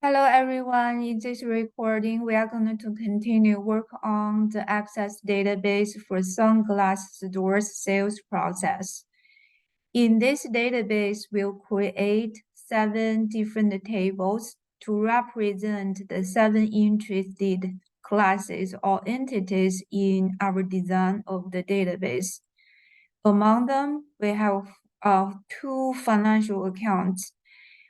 Hello everyone, in this recording, we are going to continue work on the Access database for sunglass stores sales process. In this database, we'll create 7 different tables to represent the 7 interested classes or entities in our design of the database. Among them, we have 2 financial accounts.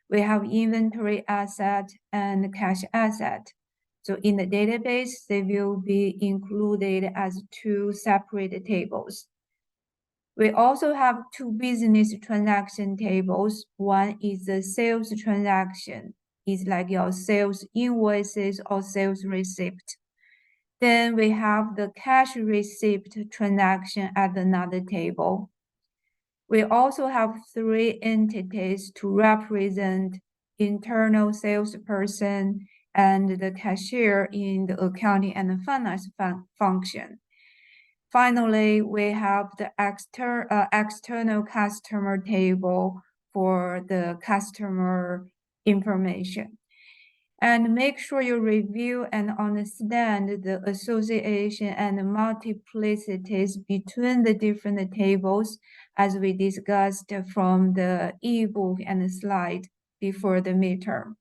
We have inventory asset and cash asset. So in the database, they will be included as 2 separate tables. We also have 2 business transaction tables. One is the sales transaction. It's like your sales invoices or sales receipt. Then we have the cash receipt transaction at another table. We also have 3 entities to represent internal salesperson and the cashier in the accounting and the finance function. Finally, we have the external customer table for the customer information. And make sure you review and understand the association and multiplicities between the different tables as we discussed from the ebook and the slide before the midterm.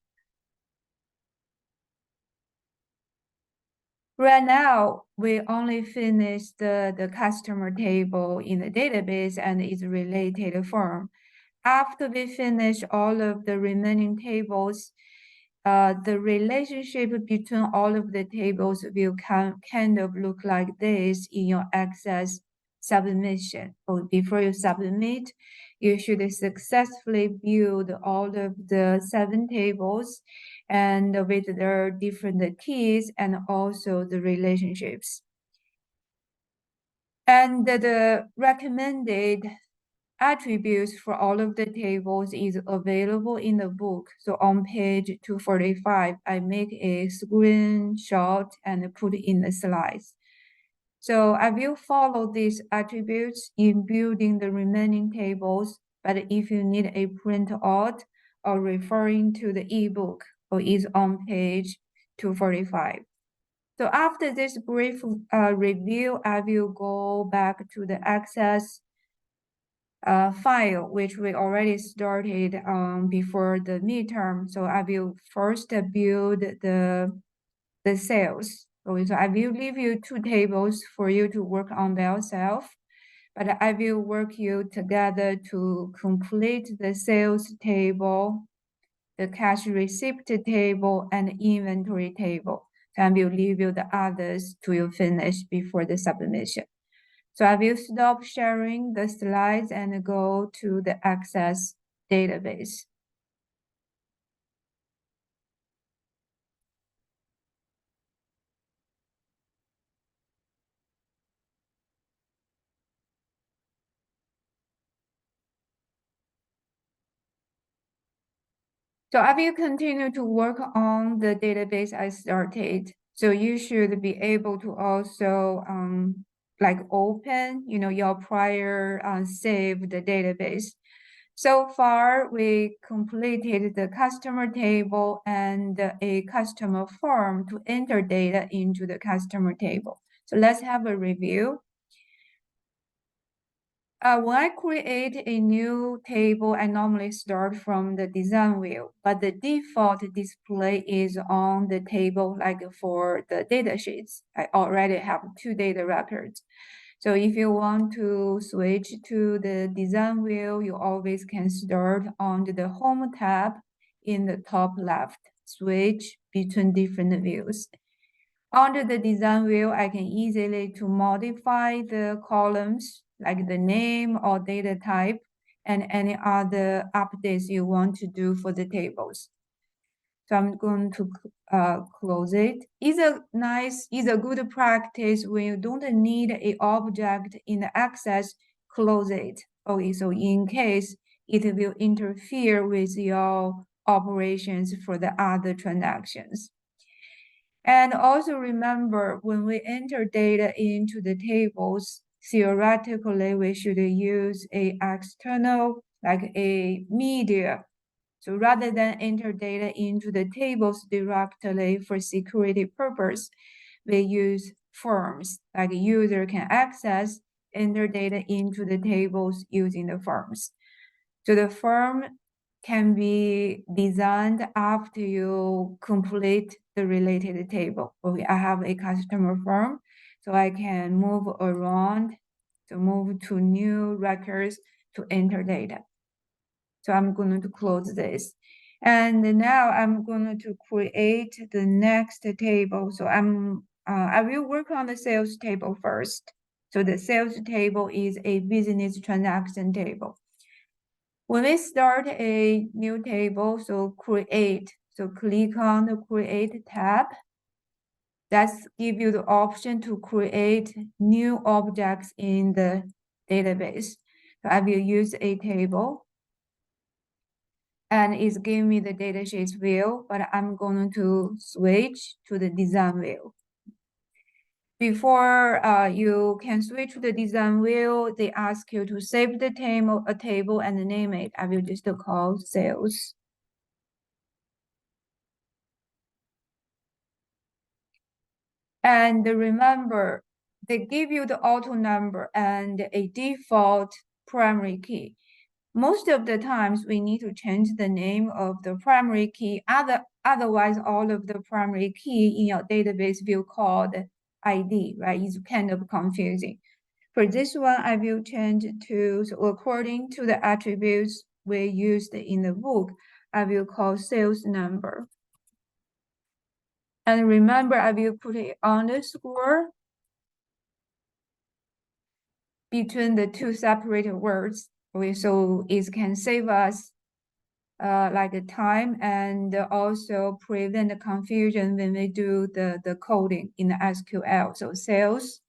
Right now, we only finished the customer table in the database and its related form. After we finish all of the remaining tables, the relationship between all of the tables will kind of look like this in your Access submission. Or before you submit, you should successfully build all of the 7 tables and with their different keys and also the relationships. And the recommended attributes for all of the tables is available in the book. So on page 245, I make a screenshot and put in the slides. So I will follow these attributes in building the remaining tables, but if you need a printout or referring to the ebook, or is on page 245. So after this brief review, I will go back to the Access file, which we already started before the midterm. So I will first build the sales. So I will leave you 2 tables for you to work on by yourself, but I will work you together to complete the sales table, the cash receipt table, and inventory table. And we'll leave you the others to you finish before the submission. So I will stop sharing the slides and go to the Access database. So I will continue to work on the database I started. So you should be able to also like open, your prior saved database. So far, we completed the customer table and a customer form to enter data into the customer table. So let's have a review. When I create a new table, I normally start from the design view, but the default display is on the table, like for the data sheets. I already have 2 data records. So if you want to switch to the design view, you always can start on the Home tab in the top left, switch between different views. Under the design view, I can easily to modify the columns like the name or data type and any other updates you want to do for the tables. So I'm going to close it. It's a good practice when you don't need an object in the Access, close it. Okay, so in case it will interfere with your operations for the other transactions. And also remember, when we enter data into the tables, theoretically, we should use a external, like a media. So rather than enter data into the tables directly for security purpose, we use forms, like a user can access, enter data into the tables using the forms. So the form can be designed after you complete the related table. Okay, I have a customer form, so I can move around to move to new records to enter data. So I'm going to close this. And now I'm going to create the next table. So I will work on the sales table first. So the sales table is a business transaction table. When we start a new table, so create, so click on the create tab. That's give you the option to create new objects in the database. So I will use a table and it's giving me the datasheets view, but I'm going to switch to the design view. Before you can switch to the design view, they ask you to save the table and name it. I will just call sales. And remember, they give you the auto number and a default primary key. Most of the times we need to change the name of the primary key. Otherwise, all of the primary key in your database will call the ID, right? It's kind of confusing. For this one, I will change to, so according to the attributes we used in the book, I will call sales number. And remember, I will put an underscore between the two separated words. Okay, so it can save us like the time and also prevent the confusion when we do the coding in the SQL. So sales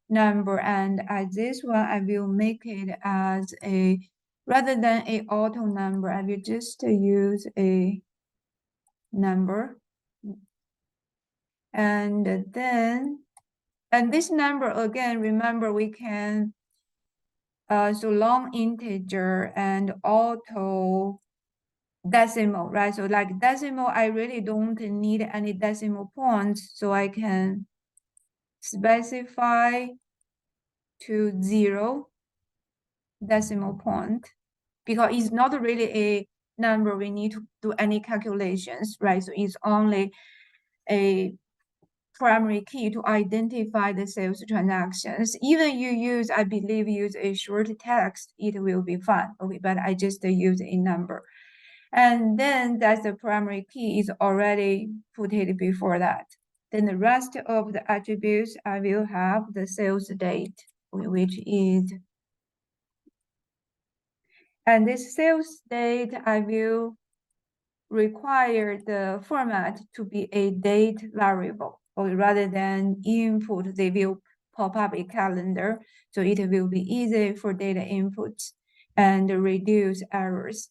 number, and as this one, I will make it as a, rather than a auto number, I will just use a number. And then, and this number, again, remember we can, so long integer and auto decimal, right? So like decimal, I really don't need any decimal points, so I can specify to 0 decimal point, because it's not really a number we need to do any calculations, right? So it's only a primary key to identify the sales transactions. Even you use, I believe, use a short text, it will be fine. Okay, but I just use a number. And then that's the primary key is already put it before that. Then the rest of the attributes, I will have the sales date, which is, and this sales date, I will require the format to be a date variable, or rather than input, they will pop up a calendar. So it will be easy for data input and reduce errors.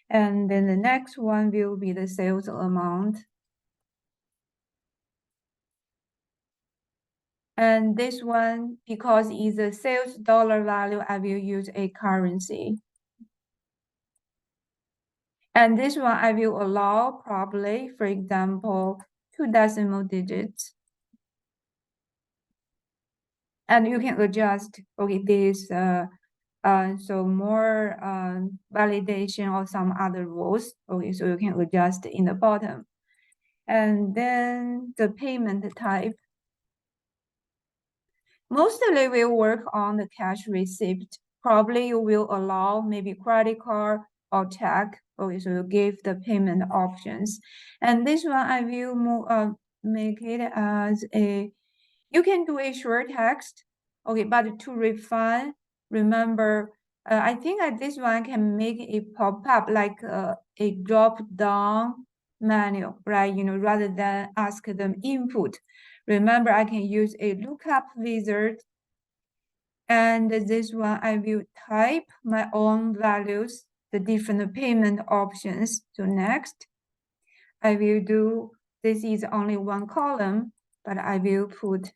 And then the next one will be the sales amount. And this one, because it's a sales dollar value, I will use a currency. And this one I will allow probably, for example, 2 decimal digits. And you can adjust, okay, this, so more validation or some other rules. Okay, so you can adjust in the bottom. And then the payment type. Mostly we'll work on the cash receipt. Probably you will allow maybe credit card or check. Okay, so you give the payment options. And this one I will make it as a, you can do a short text. Okay, but to refine, remember, I think that this one can make a pop-up like a drop-down menu, right? You know, rather than ask them input. Remember, I can use a lookup wizard. And this one, I will type my own values, the different payment options. So next, I will do, this is only one column, but I will put,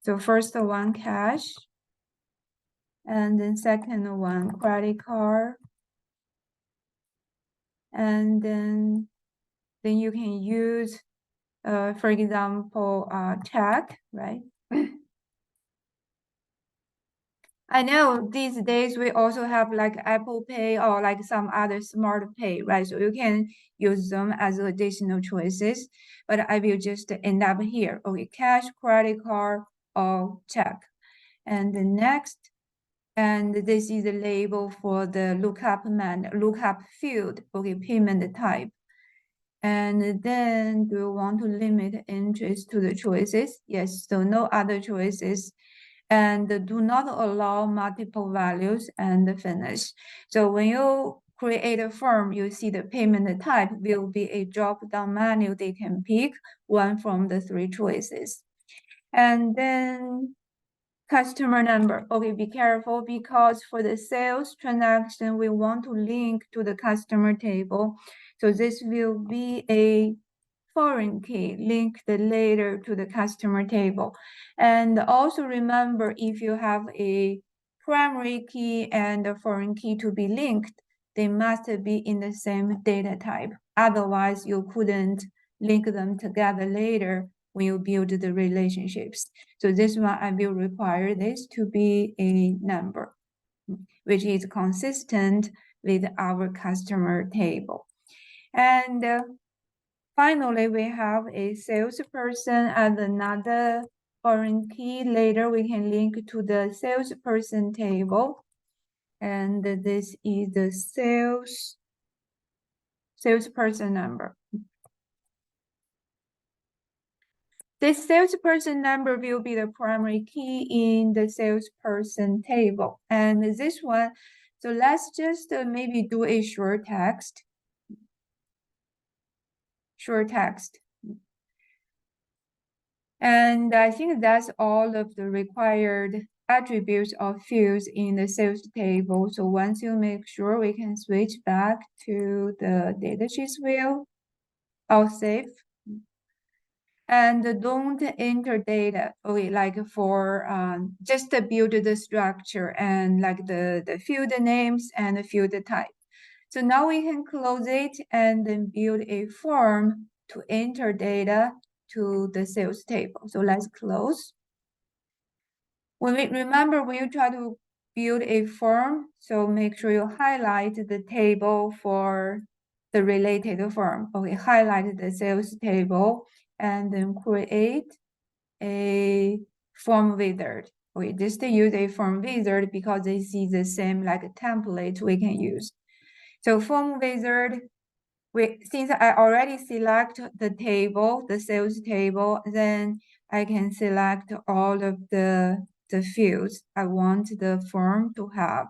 so first one, cash. And then second one, credit card. And then you can use, for example, check, right? I know these days we also have like Apple Pay or like some other smart pay, right? So you can use them as additional choices, but I will just end up here. Okay, cash, credit card, or check. And the next, and this is the label for the lookup field, okay, payment type. And then do you want to limit entries to the choices? Yes, so no other choices. And do not allow multiple values and finish. So when you create a form, you see the payment type will be a drop-down menu. They can pick one from the 3 choices. And then customer number. Okay, be careful because for the sales transaction, we want to link to the customer table. So this will be a foreign key linked later to the customer table. And also remember, if you have a primary key and a foreign key to be linked, they must be in the same data type. Otherwise, you couldn't link them together later when you build the relationships. So this one, I will require this to be a number, which is consistent with our customer table. And finally, we have a salesperson and another foreign key. Later, we can link to the salesperson table. And this is the salesperson number. This salesperson number will be the primary key in the salesperson table. And this one, so let's just maybe do a short text. And I think that's all of the required attributes or fields in the sales table. So once you make sure, we can switch back to the datasheets view. I'll save. And don't enter data, okay, like for just to build the structure and like the field names and the field type. So now we can close it and then build a form to enter data to the sales table. So let's close. Remember when you try to build a form, so make sure you highlight the table for the related form. Okay, highlight the sales table and then create a form wizard. Okay, just use a form wizard because this is the same like a template we can use. So form wizard, since I already select the table, the sales table, then I can select all of the fields I want the form to have.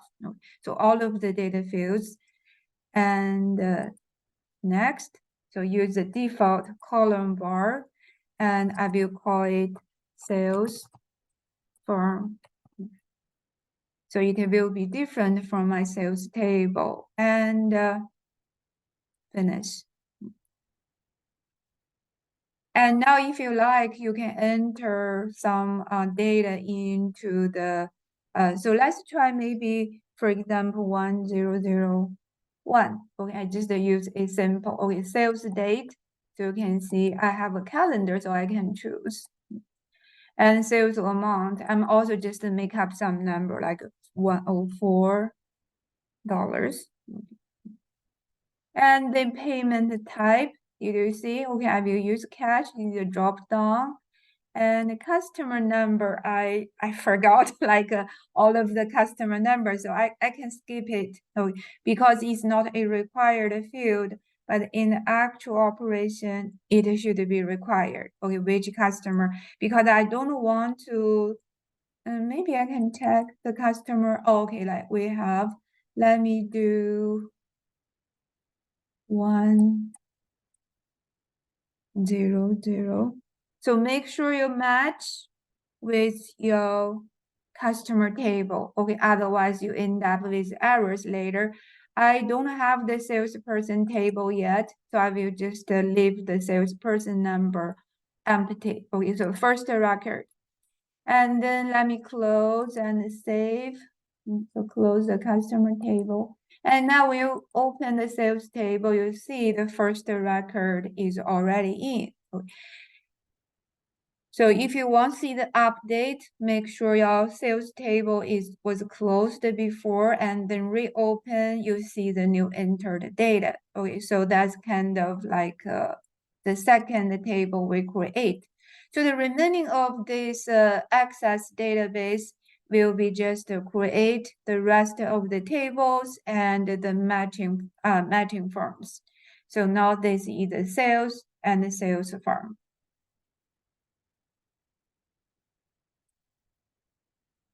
So all of the data fields. And next, so use the default column bar, and I will call it sales form. So it will be different from my sales table. And finish. And now if you like, you can enter some data into the, so let's try maybe, for example, 1001. Okay, I just use a simple, okay, sales date. So you can see I have a calendar, so I can choose. And sales amount, I'm also just to make up some number like $104. And the payment type, you see, okay, I will use cash in the drop down. And the customer number, I forgot like all of the customer numbers, so I can skip it because it's not a required field, but in the actual operation, it should be required. Okay, which customer, because I don't want to, maybe I can check the customer. Okay, like we have, let me do 100. So make sure you match with your customer table. Okay, otherwise you end up with errors later. I don't have the salesperson table yet, so I will just leave the salesperson number empty. Okay, so first record. And then let me close and save. So close the customer table. And now when you open the sales table, you see the first record is already in. So if you want to see the update, make sure your sales table was closed before and then reopen, you see the new entered data. Okay, so that's kind of like the second table we create. So the remaining of this Access database will be just to create the rest of the tables and the matching forms. So now this is the sales and the sales form.